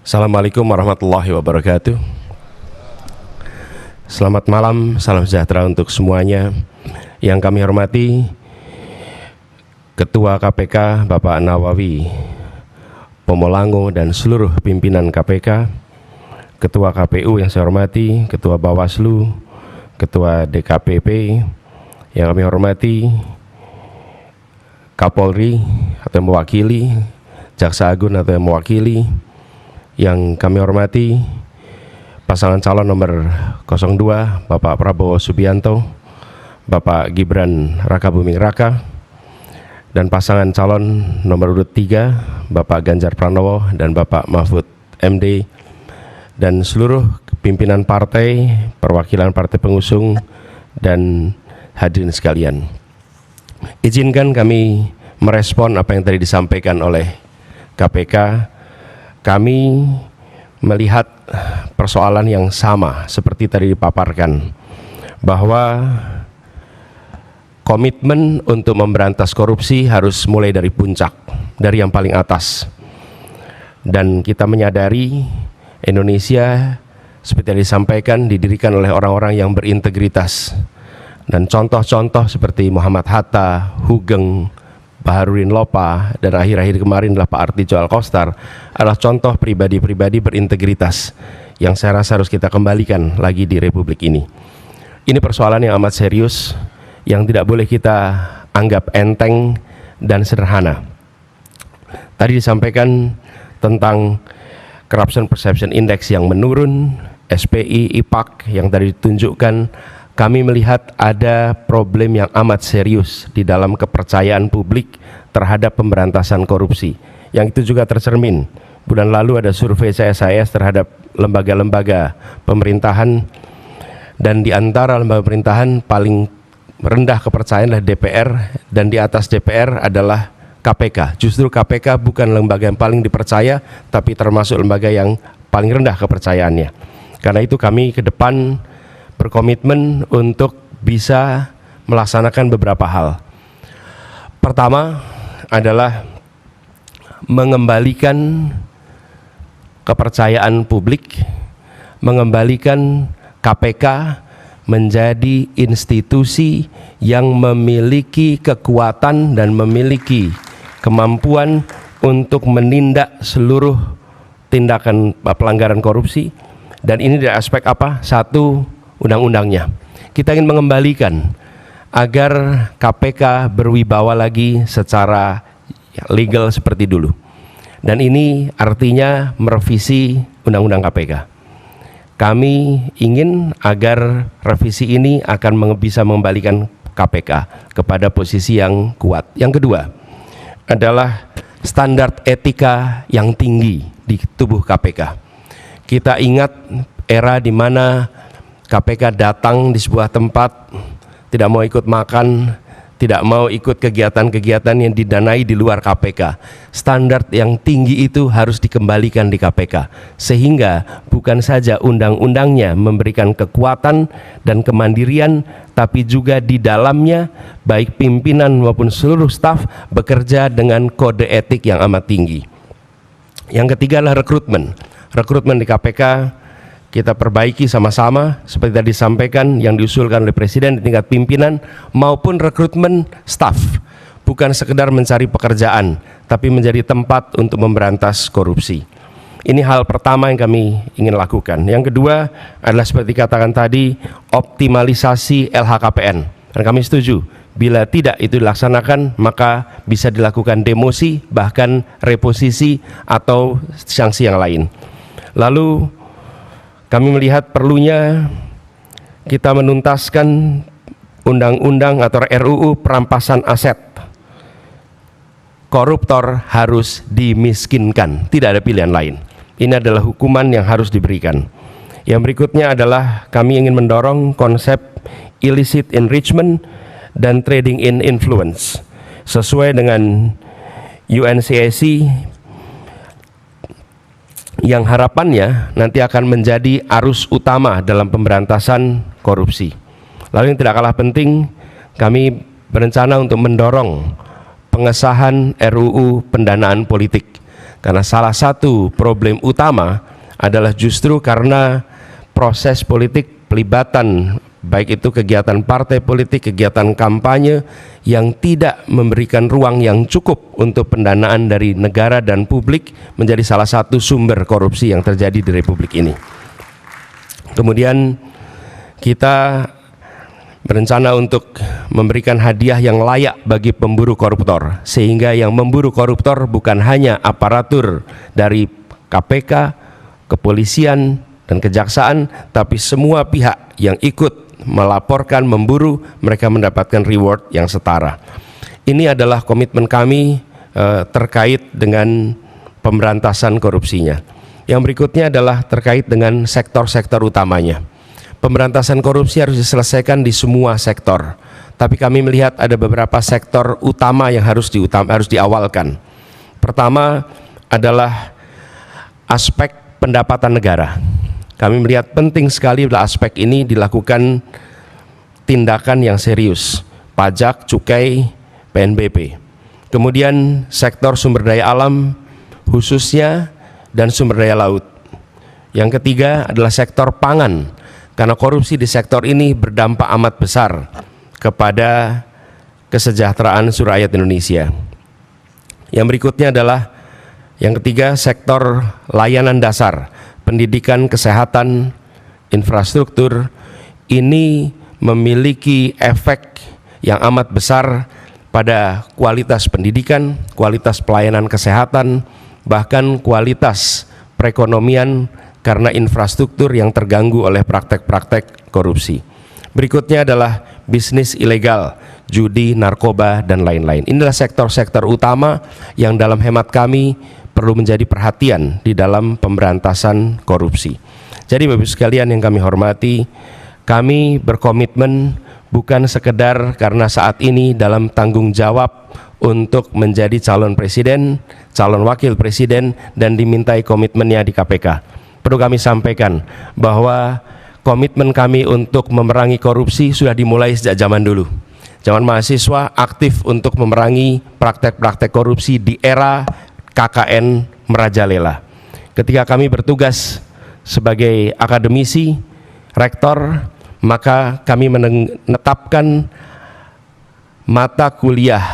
Assalamualaikum warahmatullahi wabarakatuh. Selamat malam, salam sejahtera untuk semuanya. Yang kami hormati Ketua KPK Bapak Nawawi Pomolango dan seluruh pimpinan KPK, Ketua KPU yang saya hormati, Ketua Bawaslu, Ketua DKPP, yang kami hormati Kapolri atau mewakili, Jaksa Agung atau mewakili, yang kami hormati pasangan calon nomor 02 Bapak Prabowo Subianto, Bapak Gibran Rakabuming Raka, dan pasangan calon nomor urut 3 Bapak Ganjar Pranowo dan Bapak Mahfud MD, dan seluruh pimpinan partai, perwakilan partai pengusung, dan hadirin sekalian. Izinkan kami merespon apa yang tadi disampaikan oleh KPK. Kami melihat persoalan yang sama seperti tadi dipaparkan, bahwa komitmen untuk memberantas korupsi harus mulai dari puncak, dari yang paling atas. Dan kita menyadari Indonesia seperti yang disampaikan didirikan oleh orang-orang yang berintegritas. Dan contoh-contoh seperti Muhammad Hatta, Hugeng, Baharudin Lopa, dan akhir-akhir kemarin adalah Pak Artijo Alkostar adalah contoh pribadi-pribadi berintegritas yang saya rasa harus kita kembalikan lagi di Republik ini. Ini persoalan yang amat serius, yang tidak boleh kita anggap enteng dan sederhana. Tadi disampaikan tentang Corruption Perception Index yang menurun, SPI, IPAK yang tadi ditunjukkan. Kami melihat ada problem yang amat serius di dalam kepercayaan publik terhadap pemberantasan korupsi. Yang itu juga tercermin. Bulan lalu ada survei CSIS terhadap lembaga-lembaga pemerintahan, dan di antara lembaga pemerintahan paling rendah kepercayaan adalah DPR, dan di atas DPR adalah KPK. Justru KPK bukan lembaga yang paling dipercaya, tapi termasuk lembaga yang paling rendah kepercayaannya. Karena itu kami ke depan berkomitmen untuk bisa melaksanakan beberapa hal. Pertama adalah mengembalikan kepercayaan publik, mengembalikan KPK menjadi institusi yang memiliki kekuatan dan memiliki kemampuan untuk menindak seluruh tindakan pelanggaran korupsi. Dan ini dari aspek apa? Satu, undang-undangnya. Kita ingin mengembalikan agar KPK berwibawa lagi secara legal seperti dulu. Dan ini artinya merevisi undang-undang KPK. Kami ingin agar revisi ini akan bisa mengembalikan KPK kepada posisi yang kuat. Yang kedua adalah standar etika yang tinggi di tubuh KPK. Kita ingat era di mana KPK datang di sebuah tempat, tidak mau ikut makan, tidak mau ikut kegiatan-kegiatan yang didanai di luar KPK. Standar yang tinggi itu harus dikembalikan di KPK, sehingga bukan saja undang-undangnya memberikan kekuatan dan kemandirian, tapi juga di dalamnya baik pimpinan maupun seluruh staf bekerja dengan kode etik yang amat tinggi. Yang ketiga adalah rekrutmen. Rekrutmen di KPK kita perbaiki sama-sama seperti tadi disampaikan yang diusulkan oleh Presiden di tingkat pimpinan maupun rekrutmen staf. Bukan sekedar mencari pekerjaan, tapi menjadi tempat untuk memberantas korupsi. Ini hal pertama yang kami ingin lakukan. Yang kedua adalah seperti katakan tadi, optimalisasi LHKPN. Dan kami setuju, bila tidak itu dilaksanakan maka bisa dilakukan demosi, bahkan reposisi atau sanksi yang lain. Lalu kami melihat perlunya kita menuntaskan undang-undang atau RUU perampasan aset. Koruptor harus dimiskinkan, tidak ada pilihan lain. Ini adalah hukuman yang harus diberikan. Yang berikutnya adalah kami ingin mendorong konsep illicit enrichment dan trading in influence sesuai dengan UNCAC, yang harapannya nanti akan menjadi arus utama dalam pemberantasan korupsi. Lalu yang tidak kalah penting, kami berencana untuk mendorong pengesahan RUU pendanaan politik. Karena salah satu problem utama adalah justru karena proses politik pelibatan, baik itu kegiatan partai politik, kegiatan kampanye yang tidak memberikan ruang yang cukup untuk pendanaan dari negara dan publik, menjadi salah satu sumber korupsi yang terjadi di Republik ini. Kemudian kita berencana untuk memberikan hadiah yang layak bagi pemburu koruptor, sehingga yang memburu koruptor bukan hanya aparatur dari KPK, kepolisian, dan kejaksaan, tapi semua pihak yang ikut melaporkan, memburu, mereka mendapatkan reward yang setara. Ini adalah komitmen kami terkait dengan pemberantasan korupsinya. Yang berikutnya adalah terkait dengan sektor-sektor utamanya. Pemberantasan korupsi harus diselesaikan di semua sektor, tapi kami melihat ada beberapa sektor utama yang harus diawalkan. Pertama adalah aspek pendapatan negara. Kami melihat penting sekali pada aspek ini dilakukan tindakan yang serius, pajak, cukai, PNBP. Kemudian sektor sumber daya alam khususnya dan sumber daya laut. Yang ketiga adalah sektor pangan. Karena korupsi di sektor ini berdampak amat besar kepada kesejahteraan seluruh rakyat Indonesia. Yang berikutnya adalah yang ketiga, sektor layanan dasar, pendidikan, kesehatan, infrastruktur. Ini memiliki efek yang amat besar pada kualitas pendidikan, kualitas pelayanan kesehatan, bahkan kualitas perekonomian, karena infrastruktur yang terganggu oleh praktek-praktek korupsi. Berikutnya adalah bisnis ilegal, judi, narkoba, dan lain-lain. Inilah sektor-sektor utama yang dalam hemat kami perlu menjadi perhatian di dalam pemberantasan korupsi. Jadi Bapak Ibu sekalian yang kami hormati, kami berkomitmen bukan sekedar karena saat ini dalam tanggung jawab untuk menjadi calon presiden, calon wakil presiden, dan dimintai komitmennya di KPK. Perlu kami sampaikan bahwa komitmen kami untuk memerangi korupsi sudah dimulai sejak zaman dulu. Zaman mahasiswa aktif untuk memerangi praktek-praktek korupsi di era KKN merajalela. Ketika kami bertugas sebagai akademisi, rektor, maka kami menetapkan mata kuliah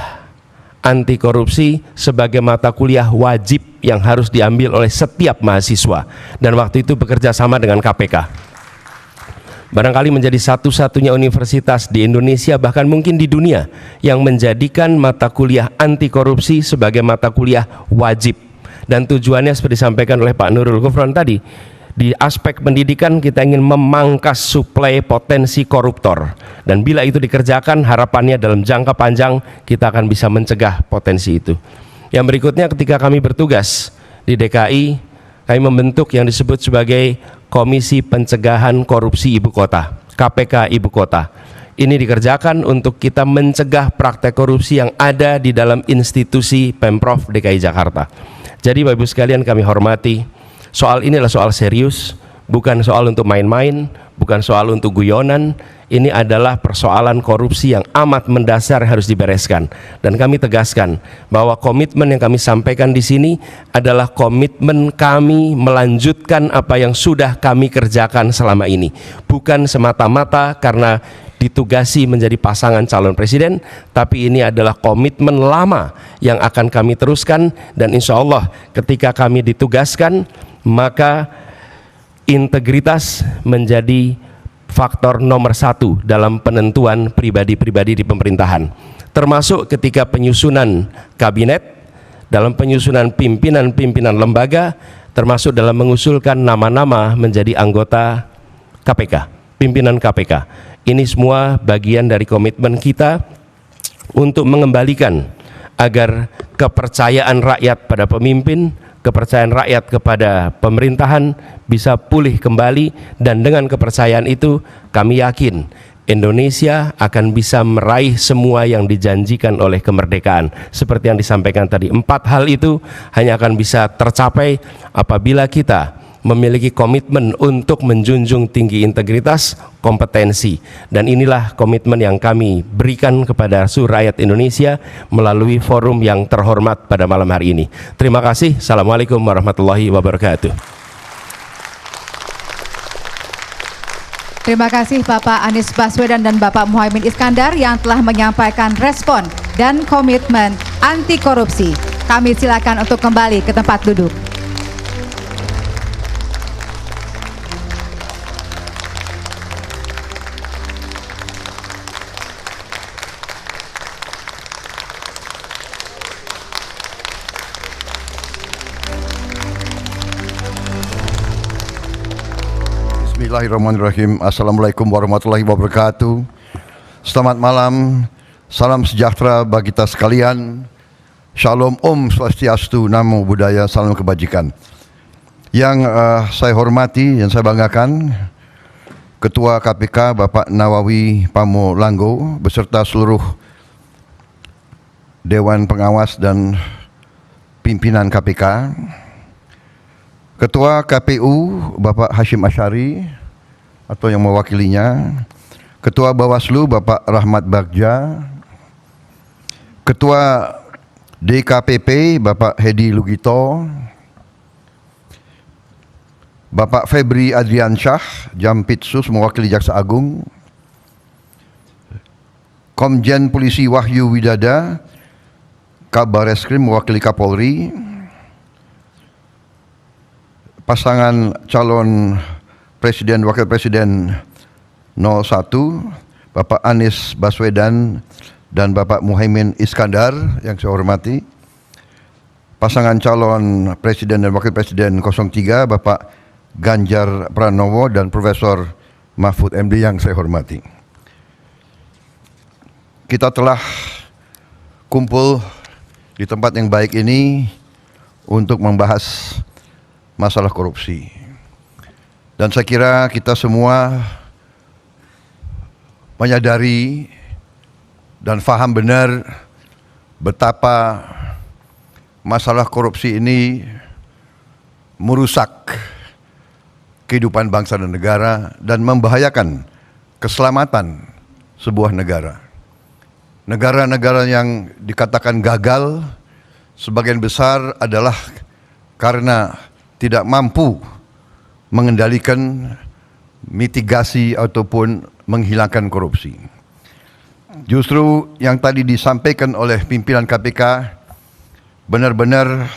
anti korupsi sebagai mata kuliah wajib yang harus diambil oleh setiap mahasiswa, dan waktu itu bekerja sama dengan KPK. Barangkali menjadi satu-satunya universitas di Indonesia, bahkan mungkin di dunia, yang menjadikan mata kuliah anti korupsi sebagai mata kuliah wajib. Dan tujuannya seperti disampaikan oleh Pak Nurul Gufron tadi, di aspek pendidikan kita ingin memangkas suplai potensi koruptor, dan bila itu dikerjakan, harapannya dalam jangka panjang kita akan bisa mencegah potensi itu. Yang berikutnya, ketika kami bertugas di DKI, kami membentuk yang disebut sebagai Komisi Pencegahan Korupsi Ibu Kota, KPK Ibu Kota. Ini dikerjakan untuk kita mencegah praktek korupsi yang ada di dalam institusi Pemprov DKI Jakarta. Jadi Bapak Ibu sekalian kami hormati, soal ini adalah soal serius, bukan soal untuk main-main, bukan soal untuk guyonan. Ini adalah persoalan korupsi yang amat mendasar harus dibereskan. Dan kami tegaskan bahwa komitmen yang kami sampaikan di sini adalah komitmen kami melanjutkan apa yang sudah kami kerjakan selama ini. Bukan semata-mata karena ditugasi menjadi pasangan calon presiden, tapi ini adalah komitmen lama yang akan kami teruskan. Dan insya Allah ketika kami ditugaskan, maka integritas menjadi faktor nomor satu dalam penentuan pribadi-pribadi di pemerintahan, termasuk ketika penyusunan kabinet, dalam penyusunan pimpinan-pimpinan lembaga, termasuk dalam mengusulkan nama-nama menjadi anggota KPK, pimpinan KPK. Ini semua bagian dari komitmen kita untuk mengembalikan agar kepercayaan rakyat pada pemimpin, kepercayaan rakyat kepada pemerintahan bisa pulih kembali, dan dengan kepercayaan itu kami yakin Indonesia akan bisa meraih semua yang dijanjikan oleh kemerdekaan. Seperti yang disampaikan tadi, 4 hal itu hanya akan bisa tercapai apabila kita memiliki komitmen untuk menjunjung tinggi integritas, kompetensi, dan inilah komitmen yang kami berikan kepada seluruh rakyat Indonesia melalui forum yang terhormat pada malam hari ini. Terima kasih. Assalamualaikum warahmatullahi wabarakatuh. Terima kasih Bapak Anies Baswedan dan Bapak Muhaimin Iskandar yang telah menyampaikan respon dan komitmen anti korupsi. Kami silakan untuk kembali ke tempat duduk. Bismillahirrahmanirrahim. Assalamualaikum warahmatullahi wabarakatuh. Selamat malam, salam sejahtera bagi kita sekalian. Shalom, Om Swastiastu, Namo Buddhaya, salam kebajikan. Yang saya hormati, yang saya banggakan, Ketua KPK Bapak Nawawi Pamo Langgo beserta seluruh Dewan Pengawas dan pimpinan KPK, Ketua KPU Bapak Hashim Asyari atau yang mewakilinya, Ketua Bawaslu Bapak Rahmat Bagja, Ketua DKPP Bapak Hedi Lugito, Bapak Febri Adriansyah Jampitsus mewakili Jaksa Agung, Komjen Polisi Wahyu Widada Kabar Eskrim mewakili Kapolri, pasangan calon Presiden Wakil Presiden 01 Bapak Anies Baswedan dan Bapak Muhaimin Iskandar yang saya hormati, pasangan calon Presiden dan Wakil Presiden 03 Bapak Ganjar Pranowo dan Profesor Mahfud MD yang saya hormati. Kita telah kumpul di tempat yang baik ini untuk membahas masalah korupsi. Dan saya kira kita semua menyadari dan faham benar betapa masalah korupsi ini merusak kehidupan bangsa dan negara dan membahayakan keselamatan sebuah negara. Negara-negara yang dikatakan gagal sebagian besar adalah karena tidak mampu mengendalikan, mitigasi ataupun menghilangkan korupsi. Justru yang tadi disampaikan oleh pimpinan KPK benar-benar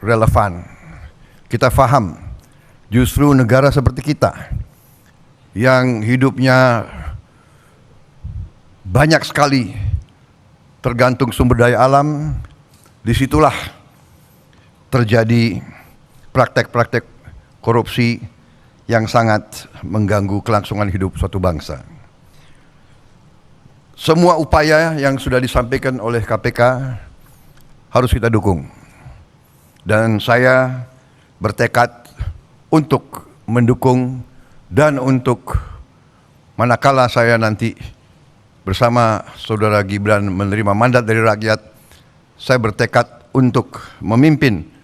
relevan. Kita faham justru negara seperti kita yang hidupnya banyak sekali tergantung sumber daya alam, disitulah terjadi praktek-praktek korupsi yang sangat mengganggu kelangsungan hidup suatu bangsa. Semua upaya yang sudah disampaikan oleh KPK harus kita dukung. Dan saya bertekad untuk mendukung dan untuk manakala saya nanti bersama Saudara Gibran menerima mandat dari rakyat, saya bertekad untuk memimpin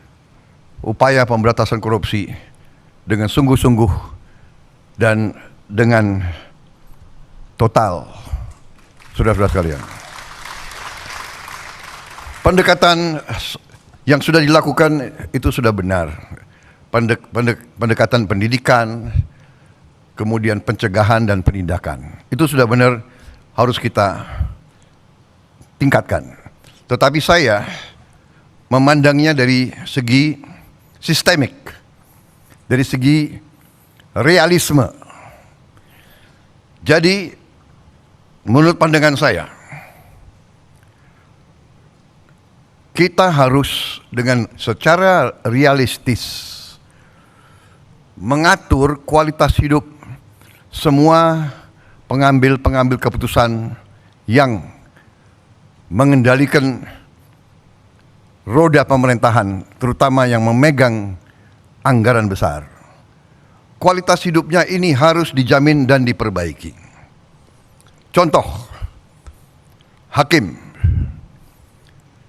upaya pemberantasan korupsi dengan sungguh-sungguh dan dengan total. Saudara-saudara sekalian, pendekatan yang sudah dilakukan itu sudah benar. Pendekatan pendidikan, kemudian pencegahan dan penindakan, itu sudah benar, harus kita tingkatkan. Tetapi saya memandangnya dari segi sistemik, dari segi realisme. Jadi menurut pandangan saya, kita harus dengan secara realistis mengatur kualitas hidup semua pengambil keputusan yang mengendalikan roda pemerintahan, terutama yang memegang anggaran besar. Kualitas hidupnya ini harus dijamin dan diperbaiki. Contoh, hakim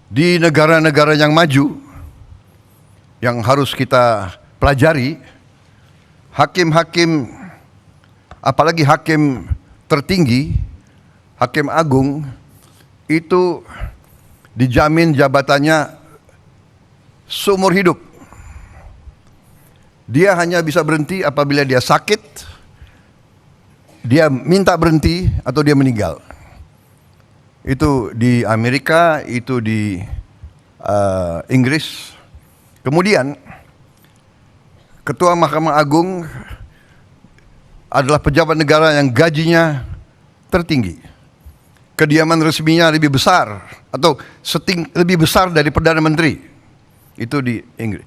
di negara-negara yang maju yang harus kita pelajari, hakim-hakim, apalagi hakim tertinggi, hakim agung, itu dijamin jabatannya seumur hidup. Dia hanya bisa berhenti apabila dia sakit, dia minta berhenti, atau dia meninggal. Itu di Amerika, itu di Inggris. Kemudian Ketua Mahkamah Agung adalah pejabat negara yang gajinya tertinggi. Kediaman resminya lebih besar atau lebih besar dari Perdana Menteri. Itu di Inggris.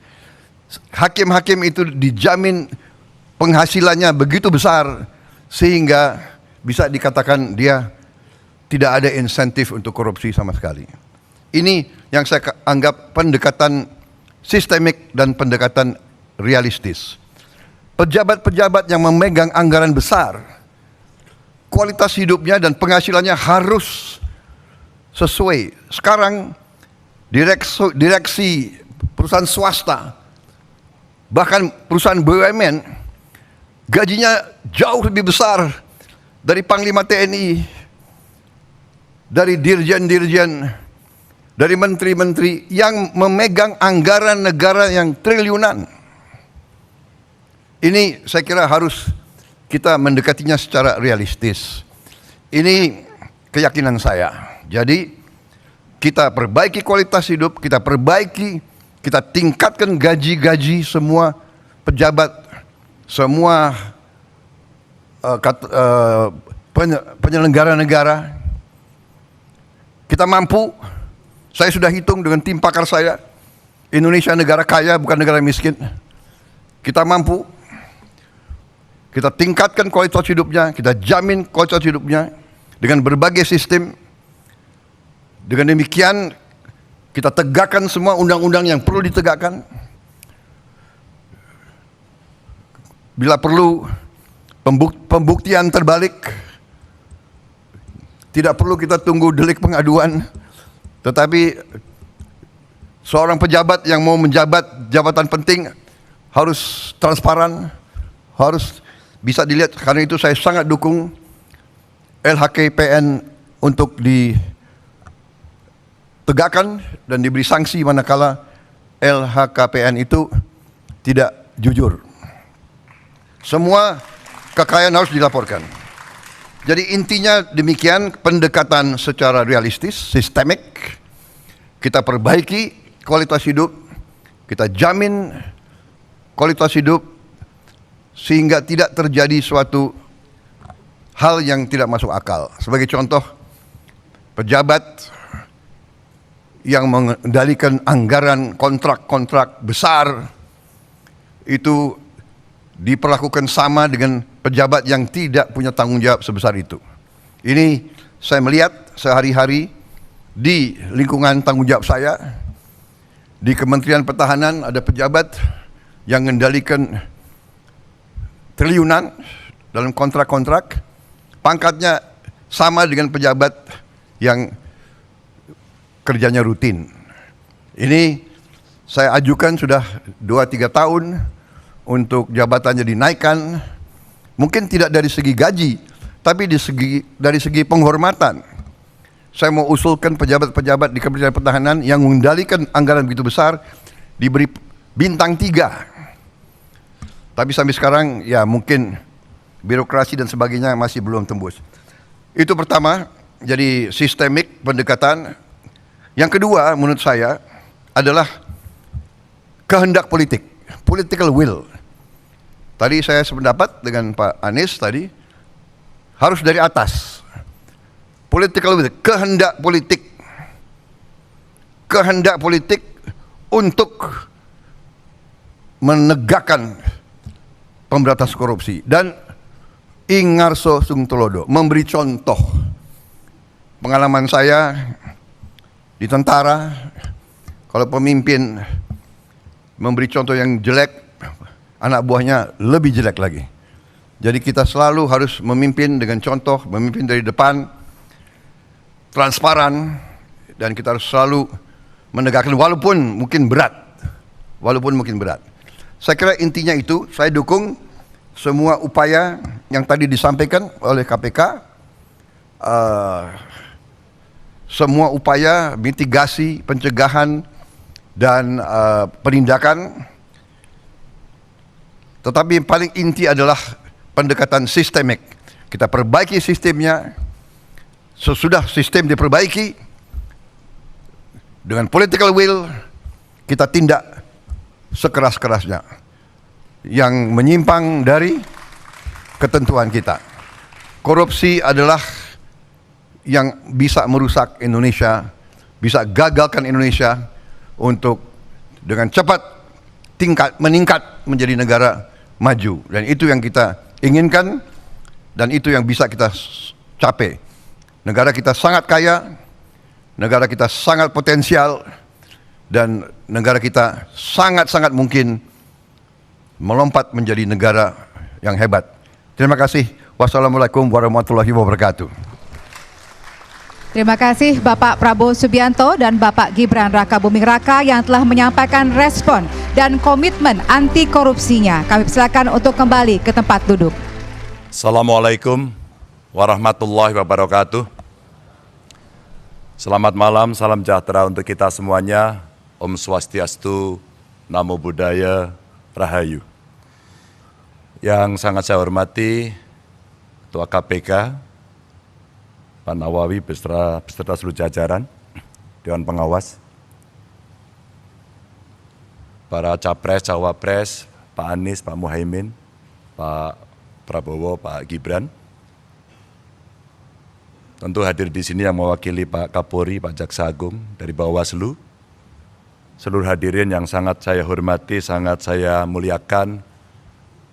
Hakim-hakim itu dijamin penghasilannya begitu besar sehingga bisa dikatakan dia tidak ada insentif untuk korupsi sama sekali. Ini yang saya anggap pendekatan sistemik dan pendekatan realistis. Pejabat-pejabat yang memegang anggaran besar, kualitas hidupnya dan penghasilannya harus sesuai. Sekarang direksi perusahaan swasta, bahkan perusahaan BUMN, gajinya jauh lebih besar dari Panglima TNI, dari dirjen-dirjen, dari menteri-menteri yang memegang anggaran negara yang triliunan. Ini saya kira harus kita mendekatinya secara realistis. Ini keyakinan saya. Jadi kita perbaiki kualitas hidup, kita tingkatkan gaji-gaji semua pejabat, semua penyelenggara negara. Kita mampu, saya sudah hitung dengan tim pakar saya, Indonesia negara kaya bukan negara miskin. Kita mampu, kita tingkatkan kualitas hidupnya, kita jamin kualitas hidupnya dengan berbagai sistem. Dengan demikian kita tegakkan semua undang-undang yang perlu ditegakkan. Bila perlu pembuktian terbalik, tidak perlu kita tunggu delik pengaduan, tetapi seorang pejabat yang mau menjabat jabatan penting harus transparan, harus bisa dilihat. Karena itu saya sangat dukung LHKPN untuk ditegakkan dan diberi sanksi manakala LHKPN itu tidak jujur. Semua kekayaan harus dilaporkan. Jadi intinya demikian, pendekatan secara realistis, sistemik. Kita perbaiki kualitas hidup, kita jamin kualitas hidup sehingga tidak terjadi suatu hal yang tidak masuk akal. Sebagai contoh, pejabat yang mengendalikan anggaran kontrak-kontrak besar itu diperlakukan sama dengan pejabat yang tidak punya tanggung jawab sebesar itu. Ini saya melihat sehari-hari di lingkungan tanggung jawab saya. Di Kementerian Pertahanan ada pejabat yang mengendalikan triliunan dalam kontrak-kontrak. Pangkatnya sama dengan pejabat yang kerjanya rutin. Ini saya ajukan sudah 2-3 tahun untuk jabatannya dinaikkan, mungkin tidak dari segi gaji, tapi dari segi penghormatan. Saya mau usulkan pejabat-pejabat di Kementerian Pertahanan yang mengendalikan anggaran begitu besar diberi bintang 3. Tapi sampai sekarang ya mungkin birokrasi dan sebagainya masih belum tembus. Itu pertama, jadi sistemik pendekatan. Yang kedua menurut saya adalah kehendak politik, political will. Tadi saya sependapat dengan Pak Anies tadi, harus dari atas. Political will, kehendak politik. Kehendak politik untuk menegakkan pemberantasan korupsi. Dan Ingarso Sungtolodo memberi contoh. Pengalaman saya di tentara, kalau pemimpin memberi contoh yang jelek, anak buahnya lebih jelek lagi. Jadi kita selalu harus memimpin dengan contoh, memimpin dari depan, transparan, dan kita harus selalu menegakkan walaupun mungkin berat. walaupun mungkin berat. Saya kira intinya itu, saya dukung semua upaya yang tadi disampaikan oleh KPK, semua upaya mitigasi, pencegahan, dan penindakan. Tetapi yang paling inti adalah pendekatan sistemik. Kita perbaiki sistemnya. Sesudah sistem diperbaiki, dengan political will, kita tindak sekeras-kerasnya yang menyimpang dari ketentuan kita. Korupsi adalah yang bisa merusak Indonesia, bisa gagalkan Indonesia untuk dengan cepat meningkat menjadi negara maju. Dan itu yang kita inginkan, dan itu yang bisa kita capai. Negara kita sangat kaya, negara kita sangat potensial, dan negara kita sangat-sangat mungkin melompat menjadi negara yang hebat. Terima kasih. Wassalamualaikum warahmatullahi wabarakatuh. Terima kasih Bapak Prabowo Subianto dan Bapak Gibran Rakabuming Raka yang telah menyampaikan respon dan komitmen anti korupsinya. Kami persilakan untuk kembali ke tempat duduk. Assalamualaikum warahmatullahi wabarakatuh. Selamat malam, salam sejahtera untuk kita semuanya. Om Swastiastu, Namo Buddhaya, Rahayu. Yang sangat saya hormati Ketua KPK, Pak Nawawi beserta seluruh jajaran, Dewan Pengawas, para Capres, Cawapres, Pak Anies, Pak Muhaimin, Pak Prabowo, Pak Gibran. Tentu hadir di sini yang mewakili Pak Kapolri, Pak Jaksa Agung dari Bawaslu, seluruh hadirin yang sangat saya hormati, sangat saya muliakan,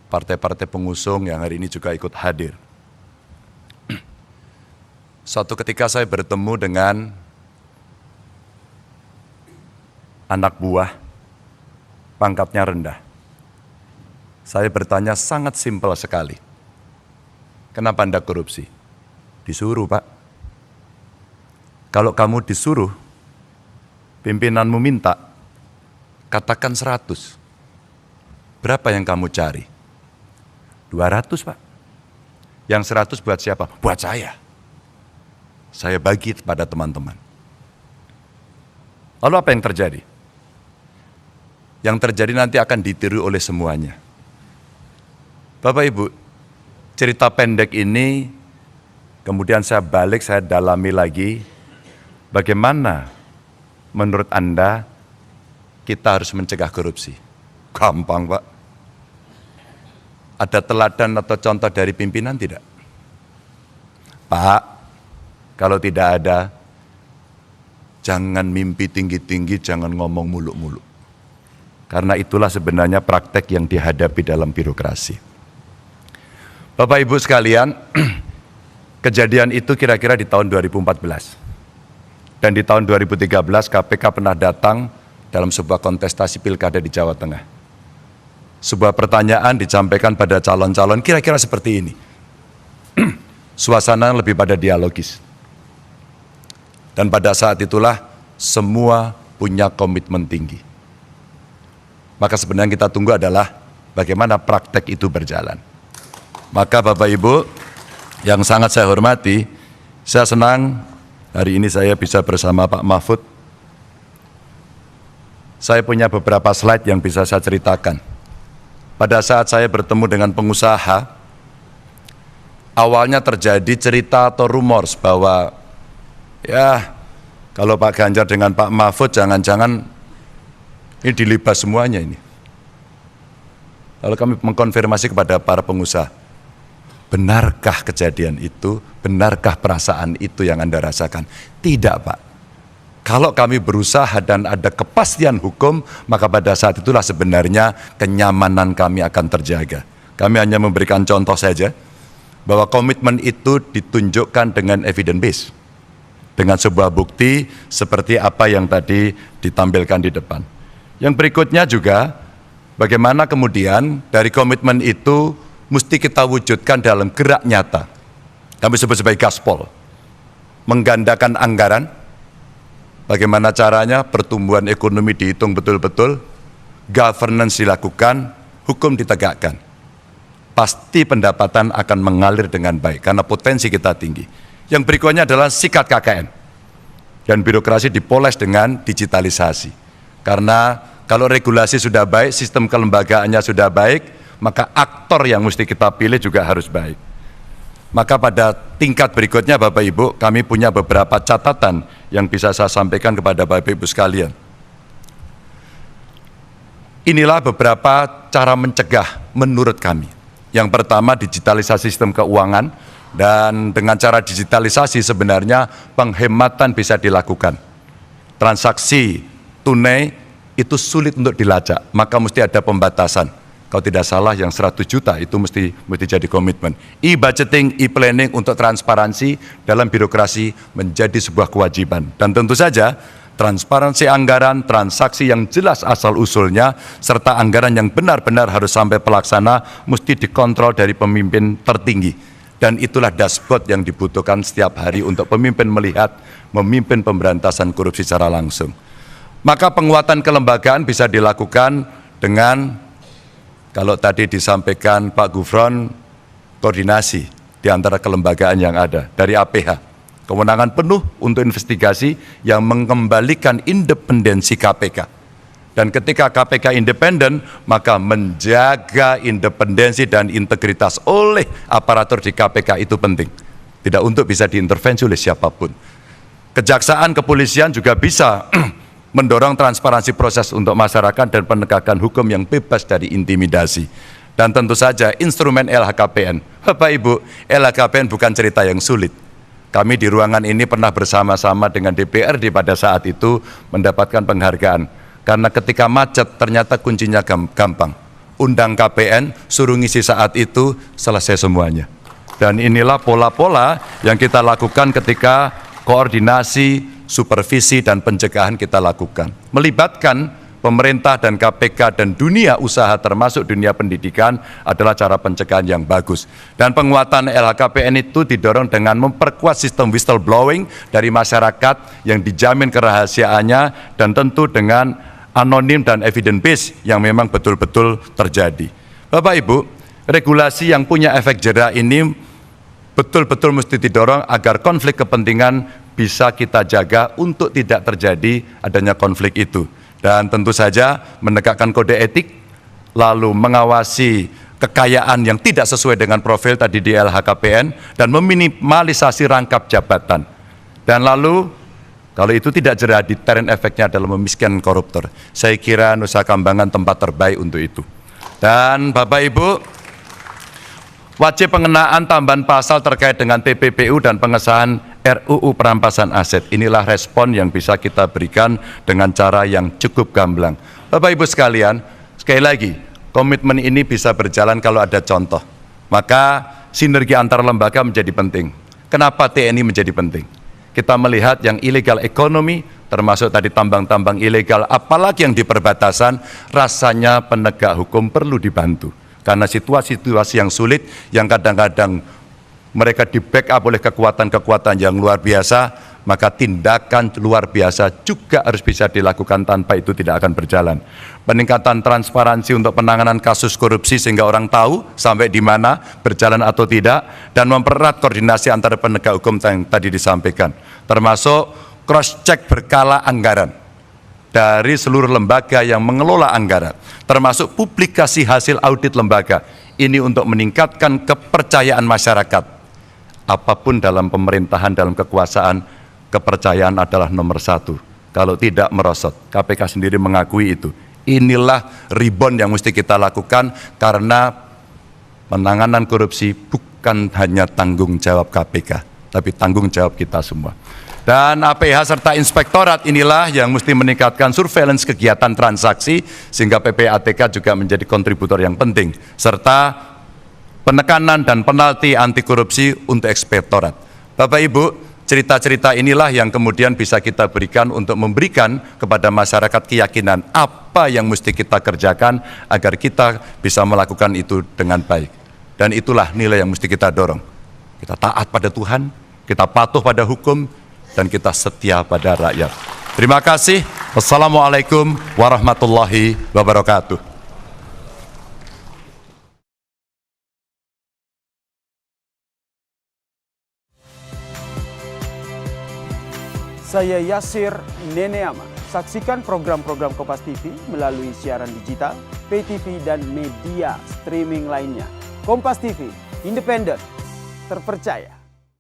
partai-partai pengusung yang hari ini juga ikut hadir. Suatu ketika saya bertemu dengan anak buah, pangkatnya rendah. Saya bertanya sangat simpel sekali, kenapa Anda korupsi? Disuruh, Pak. Kalau kamu disuruh, pimpinanmu minta, katakan 100. Berapa yang kamu cari? 200, Pak. Yang 100 buat siapa? Buat saya. Saya bagi kepada teman-teman. Lalu apa yang terjadi? Yang terjadi nanti akan ditiru oleh semuanya. Bapak Ibu, cerita pendek ini kemudian saya balik, saya dalami lagi. Bagaimana menurut Anda kita harus mencegah korupsi? Gampang, Pak. Ada teladan atau contoh dari pimpinan tidak? Pak, kalau tidak ada, jangan mimpi tinggi-tinggi, jangan ngomong muluk-muluk. Karena itulah sebenarnya praktek yang dihadapi dalam birokrasi. Bapak Ibu sekalian, kejadian itu kira-kira di tahun 2014. Dan di tahun 2013 KPK pernah datang dalam sebuah kontestasi pilkada di Jawa Tengah. Sebuah pertanyaan disampaikan pada calon-calon kira-kira seperti ini. Suasana lebih pada dialogis. Dan pada saat itulah semua punya komitmen tinggi. Maka sebenarnya kita tunggu adalah bagaimana praktek itu berjalan. Maka Bapak Ibu yang sangat saya hormati, saya senang hari ini saya bisa bersama Pak Mahfud. Saya punya beberapa slide yang bisa saya ceritakan. Pada saat saya bertemu dengan pengusaha, awalnya terjadi cerita atau rumors bahwa ya kalau Pak Ganjar dengan Pak Mahfud jangan-jangan ini dilibas semuanya ini. Lalu kami mengkonfirmasi kepada para pengusaha, benarkah kejadian itu? Benarkah perasaan itu yang Anda rasakan? Tidak, Pak. Kalau kami berusaha dan ada kepastian hukum, maka pada saat itulah sebenarnya kenyamanan kami akan terjaga. Kami hanya memberikan contoh saja, bahwa komitmen itu ditunjukkan dengan evidence base. Dengan sebuah bukti seperti apa yang tadi ditampilkan di depan. Yang berikutnya juga, bagaimana kemudian dari komitmen itu mesti kita wujudkan dalam gerak nyata. Kami sebut sebagai gaspol, menggandakan anggaran, bagaimana caranya pertumbuhan ekonomi dihitung betul-betul, governance dilakukan, hukum ditegakkan, pasti pendapatan akan mengalir dengan baik karena potensi kita tinggi. Yang berikutnya adalah sikat KKN dan birokrasi dipoles dengan digitalisasi. Karena kalau regulasi sudah baik, sistem kelembagaannya sudah baik, maka aktor yang mesti kita pilih juga harus baik. Maka pada tingkat berikutnya Bapak Ibu, kami punya beberapa catatan yang bisa saya sampaikan kepada Bapak Ibu sekalian. Inilah beberapa cara mencegah menurut kami. Yang pertama, digitalisasi sistem keuangan, dan dengan cara digitalisasi sebenarnya penghematan bisa dilakukan. Transaksi tunai itu sulit untuk dilacak, maka mesti ada pembatasan. Kalau tidak salah yang 100 juta itu mesti jadi komitmen. E-budgeting, e-planning untuk transparansi dalam birokrasi menjadi sebuah kewajiban. Dan tentu saja transparansi anggaran, transaksi yang jelas asal-usulnya, serta anggaran yang benar-benar harus sampai pelaksana, mesti dikontrol dari pemimpin tertinggi. Dan itulah dashboard yang dibutuhkan setiap hari untuk pemimpin melihat, memimpin pemberantasan korupsi secara langsung. Maka penguatan kelembagaan bisa dilakukan dengan, kalau tadi disampaikan Pak Gufron, koordinasi di antara kelembagaan yang ada, dari APH. Kewenangan penuh untuk investigasi yang mengembalikan independensi KPK. Dan ketika KPK independen, maka menjaga independensi dan integritas oleh aparatur di KPK itu penting. Tidak untuk bisa diintervensi oleh siapapun. Kejaksaan, kepolisian juga bisa mendorong transparansi proses untuk masyarakat dan penegakan hukum yang bebas dari intimidasi. Dan tentu saja instrumen LHKPN. Bapak Ibu, LHKPN bukan cerita yang sulit. Kami di ruangan ini pernah bersama-sama dengan DPRD pada saat itu mendapatkan penghargaan. Karena ketika macet ternyata kuncinya gampang. Undang KPN, suruh ngisi saat itu, selesai semuanya. Dan inilah pola-pola yang kita lakukan ketika koordinasi, supervisi, dan pencegahan kita lakukan. Melibatkan pemerintah dan KPK dan dunia usaha termasuk dunia pendidikan adalah cara pencegahan yang bagus. Dan penguatan LHKPN itu didorong dengan memperkuat sistem whistleblowing dari masyarakat yang dijamin kerahasiaannya dan tentu dengan anonim dan evidence base yang memang betul-betul terjadi. Bapak Ibu, regulasi yang punya efek jera ini betul-betul mesti didorong agar konflik kepentingan bisa kita jaga untuk tidak terjadi adanya konflik itu. Dan tentu saja menegakkan kode etik, lalu mengawasi kekayaan yang tidak sesuai dengan profil tadi di LHKPN, dan meminimalisasi rangkap jabatan. Dan lalu, kalau itu tidak jera, deterrent efeknya adalah memiskinkan koruptor. Saya kira Nusa Kambangan tempat terbaik untuk itu. Dan Bapak Ibu, wajib pengenaan tambahan pasal terkait dengan TPPU dan pengesahan RUU perampasan aset. Inilah respon yang bisa kita berikan dengan cara yang cukup gamblang. Bapak Ibu sekalian, sekali lagi, komitmen ini bisa berjalan kalau ada contoh. Maka sinergi antar lembaga menjadi penting. Kenapa TNI menjadi penting? Kita melihat yang illegal ekonomi, termasuk tadi tambang-tambang ilegal, apalagi yang di perbatasan, rasanya penegak hukum perlu dibantu. Karena situasi-situasi yang sulit, yang kadang-kadang mereka di-backup oleh kekuatan-kekuatan yang luar biasa, maka tindakan luar biasa juga harus bisa dilakukan, tanpa itu tidak akan berjalan. Peningkatan transparansi untuk penanganan kasus korupsi sehingga orang tahu sampai di mana, berjalan atau tidak, dan mempererat koordinasi antara penegak hukum yang tadi disampaikan. Termasuk cross-check berkala anggaran dari seluruh lembaga yang mengelola anggaran, termasuk publikasi hasil audit lembaga. Ini untuk meningkatkan kepercayaan masyarakat. Apapun dalam pemerintahan, dalam kekuasaan, kepercayaan adalah nomor satu. Kalau tidak merosot, KPK sendiri mengakui itu. Inilah rebound yang mesti kita lakukan, karena penanganan korupsi bukan hanya tanggung jawab KPK, tapi tanggung jawab kita semua. Dan APH serta inspektorat inilah yang mesti meningkatkan surveillance kegiatan transaksi, sehingga PPATK juga menjadi kontributor yang penting, serta penekanan dan penalti anti korupsi untuk inspektorat. Bapak Ibu, cerita-cerita inilah yang kemudian bisa kita berikan untuk memberikan kepada masyarakat keyakinan apa yang mesti kita kerjakan agar kita bisa melakukan itu dengan baik. Dan itulah nilai yang mesti kita dorong. Kita taat pada Tuhan, kita patuh pada hukum, dan kita setia pada rakyat. Terima kasih. Wassalamualaikum warahmatullahi wabarakatuh. Saya Yasir Neneama. Saksikan program-program Kompas TV melalui siaran digital, pay TV, dan media streaming lainnya. Kompas TV, independen, terpercaya.